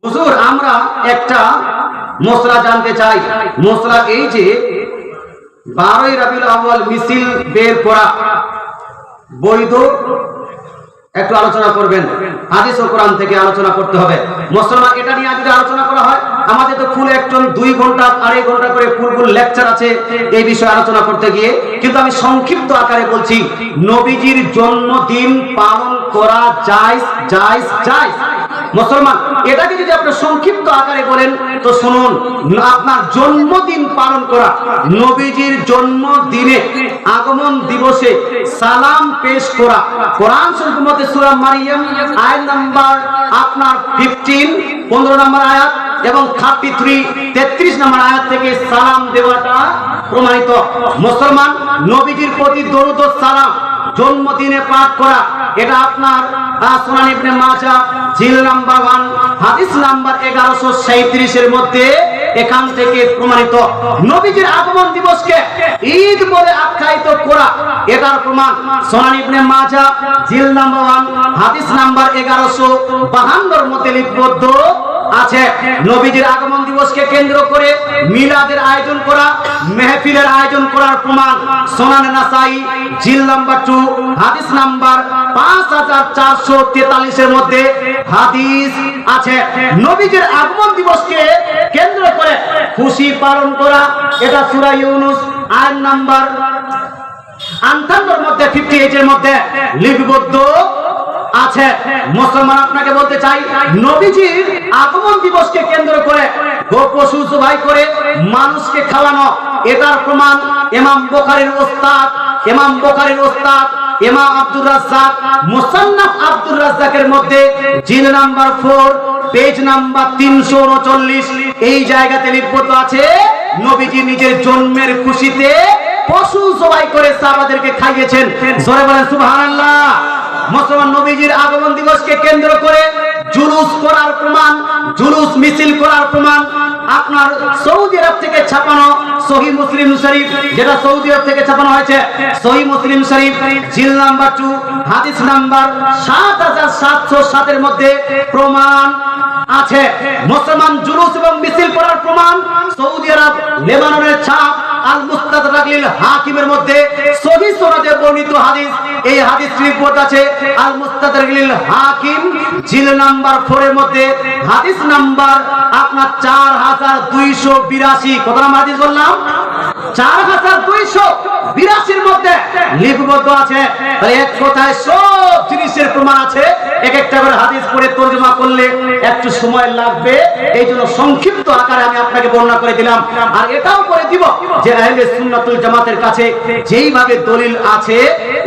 হুজুর আমরা একটা মশলা জানতে চাই। মশলা এই যে 12ই রবিউল আউয়াল মিছিল বের করা বৈধ, একটু আলোচনা করবেন। হাদিস ও কোরআন থেকে আলোচনা করতে হবে। মুসলমান এটা নিয়ে যদি আলোচনা করা হয়, আমাদের তো ফুল একজন 2 ঘন্টা 2.5 ঘন্টা করে ফুল লেকচার আছে এই বিষয়ে আলোচনা করতে গিয়ে, কিন্তু আমি সংক্ষিপ্ত আকারে বলছি, নবীজির জন্মদিন পালন করা জায়েজ জায়েজ জায়েজ। মুসলমান এটাকে যদি আপনি সংক্ষিপ্ত আকারে বলেন তো শুনুন, আপনার জন্মদিন পালন করা, নবীজির জন্মদিনে আগমন দিবসে সালাম পেশ করা, কোরআন শরীফের মধ্যে সূরা মারিয়াম আয়াত নাম্বার আপনার 15 নম্বর আয়াত এবং 33 নম্বর আয়াত থেকে সালাম দেওয়াটা প্রমাণিত। মুসলমান নবীজির প্রতি দরুদ ও সালাম জন্মদিনে পাঠ করা, এটা আপনার সুনান ইবনে মাজাহ জিল নাম্বার 1 হাদিস নাম্বার 1137 এর মধ্যে এখান থেকে প্রমাণিত। নবীজির আগমন দিবসকে ঈদ বলে আখ্যায়িত করা, এটার প্রমাণ সুনান ইবনে মাজাহ জিল নাম্বার 1 হাদিস নাম্বার 1152 এর মধ্যে লিপিবদ্ধ আছে। নবীজির আগমন দিবসকে কেন্দ্র করে মিলাদের আয়োজন করা, মেহফিলের আয়োজন করার প্রমাণ সুনান নাসাই জিল নাম্বার 2 হাদিস নাম্বার 5443 এর মধ্যে হাদিস আছে। নবীজির আগমন দিবসকে কেন্দ্র করে খুশি পালন করা, এটা সূরা ইউনূস আয়াত নাম্বার 58 এর মধ্যে 58 এর মধ্যে লিপিবদ্ধ আছে। মুসলমান আপনাকে বলতে চাই, নবীজির আগমন দিবসকে কেন্দ্র করে পশু জবাই করে মানুষকে খাওয়ানো, এটার প্রমাণ ইমাম বুখারীর ওস্তাদ ইমাম আব্দুর রাজ্জাক মুসান্নাফ আব্দুর রাজ্জাকের মধ্যে জিল নাম্বার 4 পেজ নাম্বার 339 এই জায়গাতে লিপিবদ্ধ আছে। নবীজি নিজের জন্মের খুশিতে পশু জবাই করে সাহাবাদেরকে খাইয়েছেন। জোরে বলেন সুবহানাল্লাহ। মুসলমান নবীজির আগমন দিবসকে কেন্দ্র করে জুলুস করার প্রমাণ, জুলুস মিছিল করার প্রমাণ আপনার সৌদি আরব থেকে ছাপানো সহিহ মুসলিম শরীফ, যেটা সৌদি আরব থেকে ছাপানো হয়েছে, সহিহ মুসলিম শরীফ জিল নাম্বার 2 হাদিস নাম্বার 7707 এর মধ্যে প্রমাণ আছে। মুসলমান জুলুস এবং মিছিল করার প্রমাণ সৌদি আরব লেবাননের ছাপ আল মুস্তাদরাক লিল হাকিমের মধ্যে সহিহ সনদে বর্ণিত হাদিস, এই হাদিস রিপোর্ট আছে আল মুস্তাদরাক লিল হাকিম জিল নাম্বার 4 এর মধ্যে হাদিস নাম্বার আপনার 4282। কত নাম্বার হাদিস বললাম? 4282 এর মধ্যে লিপিবদ্ধ আছে। তাহলে এক কথায় সব জিনিসের প্রমাণ আছে। এক একটা করে হাদিস পড়ে তরজমা করলে একটু সময় লাগবে, এই জন্য সংক্ষিপ্ত আকারে আমি আপনাকে বর্ণনা করে দিলাম। আর এটাও করে দিব যে আহলে সুন্নাতুল জামাতের কাছে যেইভাবে দলিল আছে,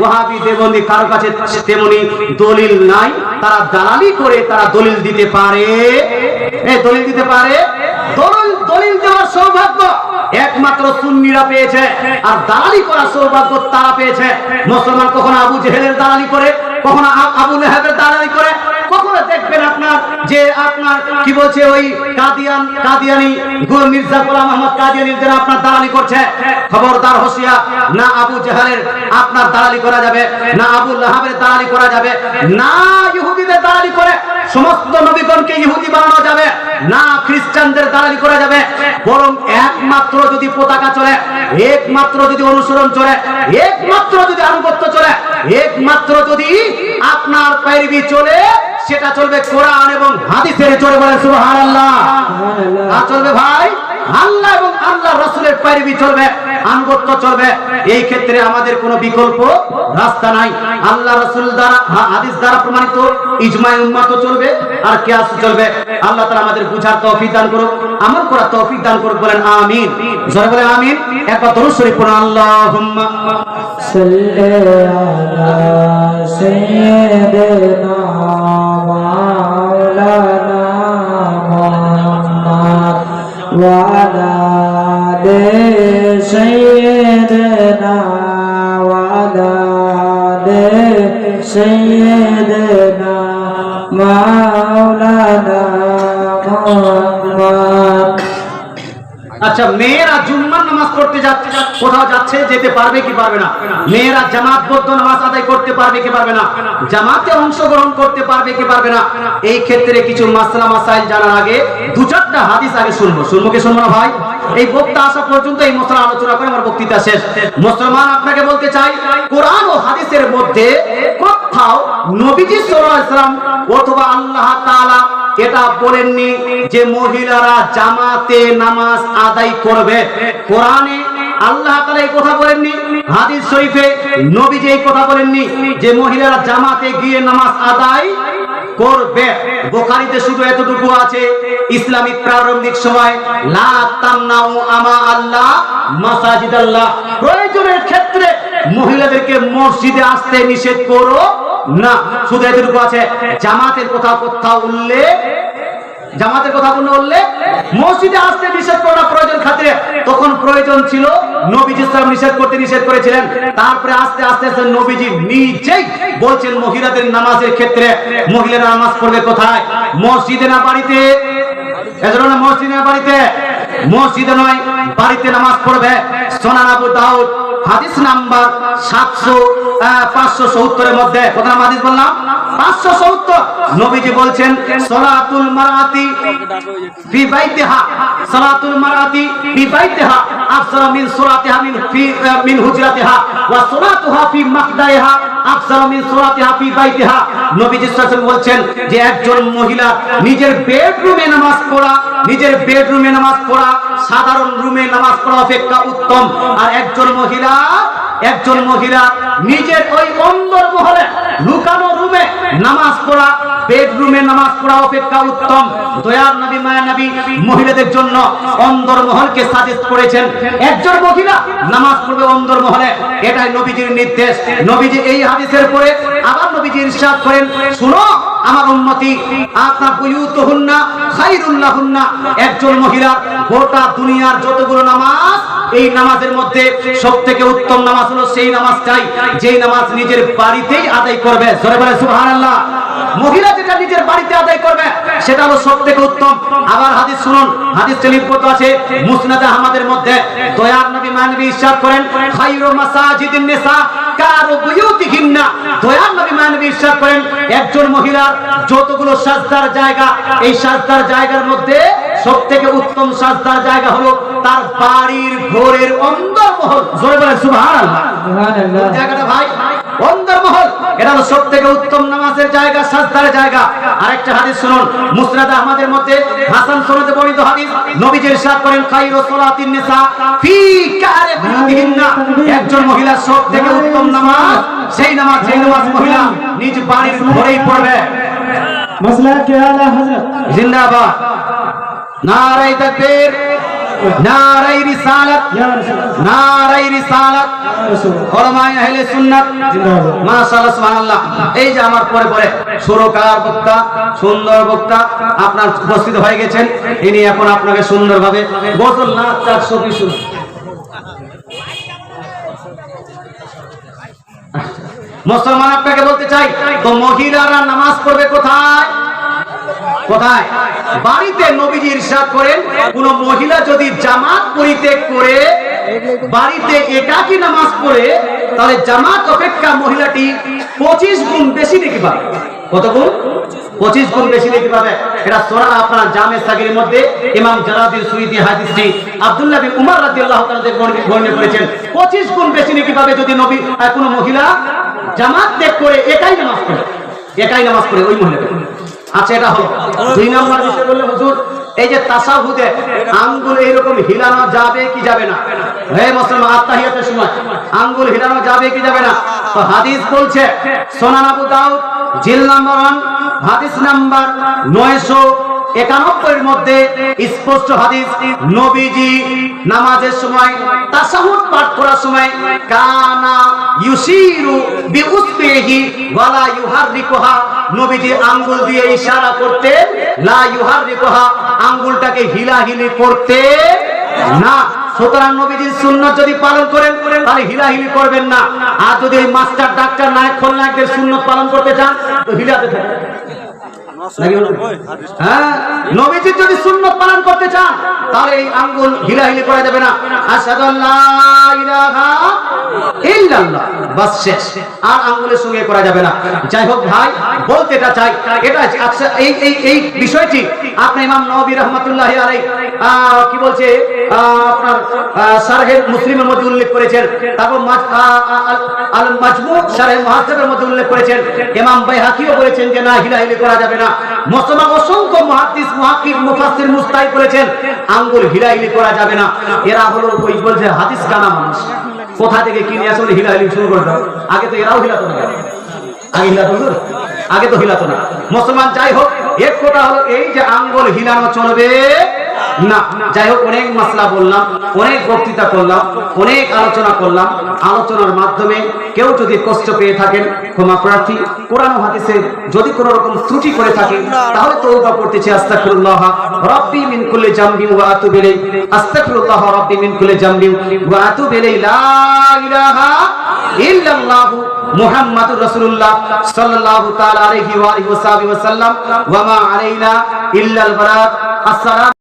ওয়াহাবি দেওবন্দি কারো কাছে তেমনি দলিল নাই। তারা দালালি করে তারা দলিল দিতে পারে, দলিল দিতে পারে। দলিল দেওয়ার সৌভাগ্য একমাত্র সুন্নিরা পেয়েছে, আর দালালি করার সৌভাগ্য তারা পেয়েছে। মুসলমান কখনো আবু জেহেলের দালালি করে, কখনো আবু লাহাবের দালালি করে, কখনো দেখবেন আপনার যে আপনার কি বলছে ওই কাদিয়ানি মির্জা গোলাম আহমদ কাদিয়ানির যারা আপনার দালালি করছে। খবরদার হোশিয়ার, না আবু জেহেলের আপনার দালালি করা যাবে, না আবু লাহাবের দালালি করা যাবে, না ইহুদিদের দালালি করে সমস্ত নবীগণকে ইহুদি বানানো যাবে, না খ্রিস্টানদের দালালি করা যাবে। বরং একমাত্র যদি পতাকা চলে, একমাত্র যদি অনুসরণ চলে, একমাত্র যদি আনুগত্য চলে, একমাত্র যদি আপনার पैरवी চলে, সেটা চলবে কোরআন এবং হাদিসের। চলে বলেন সুবহানাল্লাহ। আর চলবে ভাই আল্লাহ এবং আল্লাহর রাসূলের पैरवी চলবে, আনুগত্য চলবে। এই ক্ষেত্রে আমাদের কোনো বিকল্প রাস্তা নাই। আল্লাহ রাসূল দ্বারা, হাদিস দ্বারা প্রমাণিত ইজমায়ে উম্মাত চলবে আর কিয়াস চলবে। আল্লাহ তাআলা আমাদের বুঝার তৌফিক দান করুক, আমল করার তৌফিক দান করুক। বলেন আমিন। জোরে বলেন আমিন। একবার দরুদ শরীফ পড়ুন। আল্লাহুম্মা সাল্লি আলা সাইয়্যিদিনা মাওলানা মুহাম্মদ ওয়া আলা আলি সাইয়্যিদিনা ওয়া আলা আলি সাইয়্যিদিনা মাওলানা মুহাম্মদ। আচ্ছা, মেয়েরা জুম্মার নামাজ পড়তে যাচ্ছে, কোথাও যাচ্ছে, যেতে পারবে কি পারবে না? মেয়েরা জামাতবদ্ধ নামাজ আদায় করতে পারবে কি পারবে না? জামাতে অংশগ্রহণ করতে পারবে কি পারবে না? এই ক্ষেত্রে কিছু মাসলা মাসাইল জানার আগে দু চারটা হাদিস আগে শুনবো কি শুনবো না ভাই? এই বক্তা আসা পর্যন্ত এই মশলা আলোচনা করে আমার বক্তৃতা শেষ। মুসলমান, আপনাকে বলতে চাই, কোরআন ও হাদিসের মধ্যে কোথাও নবীজি সাল্লাল্লাহু আলাইহি ওয়াসাল্লাম অথবা আল্লাহ তাআলা এটা বলেননি যে মহিলারা জামাতে নামাজ আদায় করবে। কোরআনে আল্লাহ তাআলা এই কথা বলেননি, হাদিস শরীফে নবীজি এই কথা বলেননি যে মহিলারা জামাতে গিয়ে নামাজ আদায় করবে। বুখারীতে শুধু এতটুকু আছে, ইসলামী প্রারম্ভিক সময় লা তামনাউ আমা আল্লাহ মাসাজিদাল্লাহ, প্রয়োজনের ক্ষেত্রে মহিলাদেরকে মসজিদে আসতে নিষেধ করো না, শুধু এতটুকু আছে। জামাতের কথা কোথাও উল্লেখ, জামাতের কথা কোনো উল্লেখ, মসজিদে আসতে নিষেধ করা প্রয়োজন খাতিরে, তখন প্রয়োজন ছিল নবীজি সাল্লাল্লাহু আলাইহি ওয়াসাল্লাম নিষেধ করেছিলেন। তারপরে আস্তে আস্তে নবীজি নিজেই বলছেন মহিলাদের নামাজের ক্ষেত্রে মহিলারা নামাজ পড়বে কোথায়? মসজিদে না বাড়িতে? এজন্য মসজিদে না বাড়িতে, মসজিদে নয় বাড়িতে নামাজ পড়বে। সুনান আবু দাউদ হাদিস নাম্বার 570 এর মধ্যে, কত নাম হাদিস বললাম? 570। নবীজি বলছেন সালাতুল মারাতি ফি বাইতিহা, সালাতুল মারাতি ফি বাইতিহা আফসার মিন সালাতিহা মিন হুজরাতিহা ওয়া সালাতুহা ফি মাকদাইহা আফসার মিন সালাতিহা ফি বাইতিহা। নবীজি সাল্লাল্লাহু আলাইহি ওয়াসাল্লাম বলছেন যে একজন মহিলা নিজের বেডরুমে নামাজ পড়া, নিজের বেডরুমে নামাজ পড়া সাধারণ রুমে নামাজ পড়া অপেক্ষা উত্তম। আর একজন মহিলা নিজের ওই অন্দর মহলে লুকানো রুমে নামাজ পড়া, বেডরুমে নামাজ পড়া অপেক্ষা উত্তম। দয়ার নবী মায়া নবী মহিলাদের জন্য অন্দর মহলকে সাজেস্ট করেছেন। একজন মহিলা নামাজ পড়বে অন্দর মহলে, এটাই নবীজির নির্দেশ। নবীজি এই হাদিসের পরে আবার নবীজি ইরশাদ করেন, শুনো আমার উম্মতি, আপনার বুয়ুতুহুন্না খায়রুল লাহুন্না, একজন মহিলার গোটা দুনিয়ার যতগুলো নামাজ, এই নামাজের মধ্যে সবথেকে উত্তম নামাজ হলো সেই নামাজটাই যেই নামাজ নিজের বাড়িতেই আদায় করবে। জোরে বলে সুবহানাল্লাহ। মহিলা যেটা নিজের বাড়িতে আদায় করবে সেটা হলো সবথেকে উত্তম। আবার হাদিস শুনুন, হাদিসটা লিপিবদ্ধ আছে মুসনাদ আহমদের মধ্যে। দয়ার নবী মানবী ইরশাদ করেন, খায়রু মাসাজিদিন নিসা কারু বুয়ুতিহিন্না। দয়ার নবী মানবী ইরশাদ করেন, একজন মহিলার যতগুলো সাজদার জায়গা, এই সাজদার জায়গার মধ্যে সবথেকে উত্তম সাজদার জায়গা হলো তার বাড়ির ঘরের অন্দরমহল। জোরে বলে সুবহানাল্লাহ। সুবহানাল্লাহ। জায়গাটা ভাই অন্দরমহল, এটা হলো সবথেকে উত্তম নামাজের জায়গা, সাজদার জায়গা। আরেকটা হাদিস শুনুন, মুসনাদ আহমদের মধ্যে হাসান সনদে বর্ণিত হাদিস, নবীজি ইরশাদ করেন, খায়রু সালাতিন নিসা ফি কারি বুয়ুতিহিন্না, একজন মহিলার সবথেকে উত্তম নামাজ সেই নামাজ মহিলা নিজ বাড়ির ঘরেই পড়বে। মাসলা কে আলা হযরত জিন্দাবাদ, নারে তাকবীর, নারে রিসালাত, নারে রিসালাত, উলামায়ে আহলে সুন্নাত, মাশাআল্লাহ সুবহানাল্লাহ। এই যে আমার পরে পরে সুরকার বক্তা, সুন্দর বক্তা আপনার উপস্থিত হয়ে গেছেন, ইনি এখন আপনাকে সুন্দরভাবে গজল নাচ তার ছবি শুনুন। মুসলমান, আপনাকে বলতে চাই, তো মহিলারা নামাজ পড়বে কোথায়? কোথায়? বাড়িতে। নবীজি ইরশাদ করেন, কোন মহিলা যদি জামাত পরিত্যাগ করে বাড়িতে একাকী নামাজ পড়ে, তাহলে জামাত অপেক্ষা মহিলাটি 25 গুণ বেশি নেকি পাবে। কত গুণ? 25 গুণ বেশি নেকি পাবে। এটা সূরা আপনার জামে সাগীরের মধ্যে ইমাম জালালউদ্দিন সুয়ুতী হাদিসটি আব্দুল্লাহ বিন উমর রাদিয়াল্লাহু তাআলা থেকে বর্ণনা করেছেন। 25 গুণ বেশি নেকি পাবে যদি নবী কোন মহিলা জামাত ত্যাগ করে একাই নামাজ পড়ে, একাই নামাজ পড়ে ওই মহিলাকে। আচ্ছা, এটা হলো 2 নম্বর বিষয়। বললে হুজুর, এই যে তাসাহুদে আঙ্গুল এইরকম হিলানো যাবে কি যাবে না? হে মুসলমান, আত্তাহিয়াতের সময় আঙ্গুল হিলানো যাবে কি যাবে না? তো হাদিস বলছে, সুনান আবু দাউদ জিল নাম্বার 1 হাদিস নাম্বার 991 এর মধ্যে স্পষ্ট হাদিস, নবীজি নামাজের সময় তাসাহুদ পাঠ করার সময় কানা ইউশিরু বিউসবিহি ওয়ালা ইউহাররিকুহা, নবীজি আঙ্গুল দিয়ে ইশারা করতেন, লা ইউহাররিকুহা, আঙ্গুলটাকে হিলাহিলি করতে না। সুতরাং নবীজির সুন্নাত যদি পালন করেন তাহলে হিলাহিলি করবেন না। আর যদি মাস্টার ডাক্তার নায়ক খলনায়কদের সুন্নাত পালন করতে চান তো হিলাতে থাকবেন। নাকি বলুন? হ্যাঁ, নবীজির যদি সুন্নাত পালন করতে চান তাহলে এই আঙ্গুল হিলাহিলি করা যাবে না। আশহাদু আল্লা ইলাহা ইল্লাল্লাহ, বাস শেষ। আর আঙ্গুলের সঙ্গে করা যাবে না। যাই হোক ভাই, বলতে এটা চাই, এটা আচ্ছা, এই বিষয়টি আপনি ইমাম নববী রাহমাতুল্লাহি আলাইহি কি বলছে আপনার শারহে মুসলিমের মধ্যে উল্লেখ করেছেন, তারপর আল মাজমু শারহে মুহাজ্জাবের মধ্যে উল্লেখ করেছেন, ইমাম বাইহাকিও বলেছেন যে না, হিলাহিলি করা যাবে না। মুসলমান অসংখ্য মুহাদ্দিস মুহাক্কিক মুফাসসির মুস্তাহিদ করেছেন আঙ্গুল হিলাহিলি করা যাবে না। এরা হলো ওই বলছে হাদিস কানা মানুষ, কোথা থেকে কি নিয়ে আসলে হিলাহিলি শুরু করে দাও। আগে তো এরাও হিলাতো না, আগে তো হিলাতো না মুসলমান। যাই হোক, এক কথা হলো এই যে আঙ্গুল হিলানো চলবে না। যাই হোক, অনেক মাসলা বললাম, অনেক বক্তৃতা করলাম, অনেক আলোচনা করলাম। আলোচনার মাধ্যমে কেউ যদি কষ্ট পেয়ে থাকেন ক্ষমা প্রার্থী। কোরআন ও হাদিসে যদি কোনো রকম ত্রুটি করে থাকে তাহলে তওবা করতেছি, আস্তাগফিরুল্লাহ রাব্বি মিন কুল্লি জামবিন ওয়া আতুবু ইলাইহি, আস্তাগফিরুল্লাহ রাব্বি মিন কুল্লি জামবিন ওয়া আতুবু ইলাইহি, লা ইলাহা ইল্লাল্লাহ মুহাম্মাদুর রাসূলুল্লাহ সাল্লাল্লাহু তাআলা আলাইহি ওয়া আলিহি ওয়া সাল্লাম, ওয়া মা আলাইনা ইল্লাল বালাগ। আসসালাম।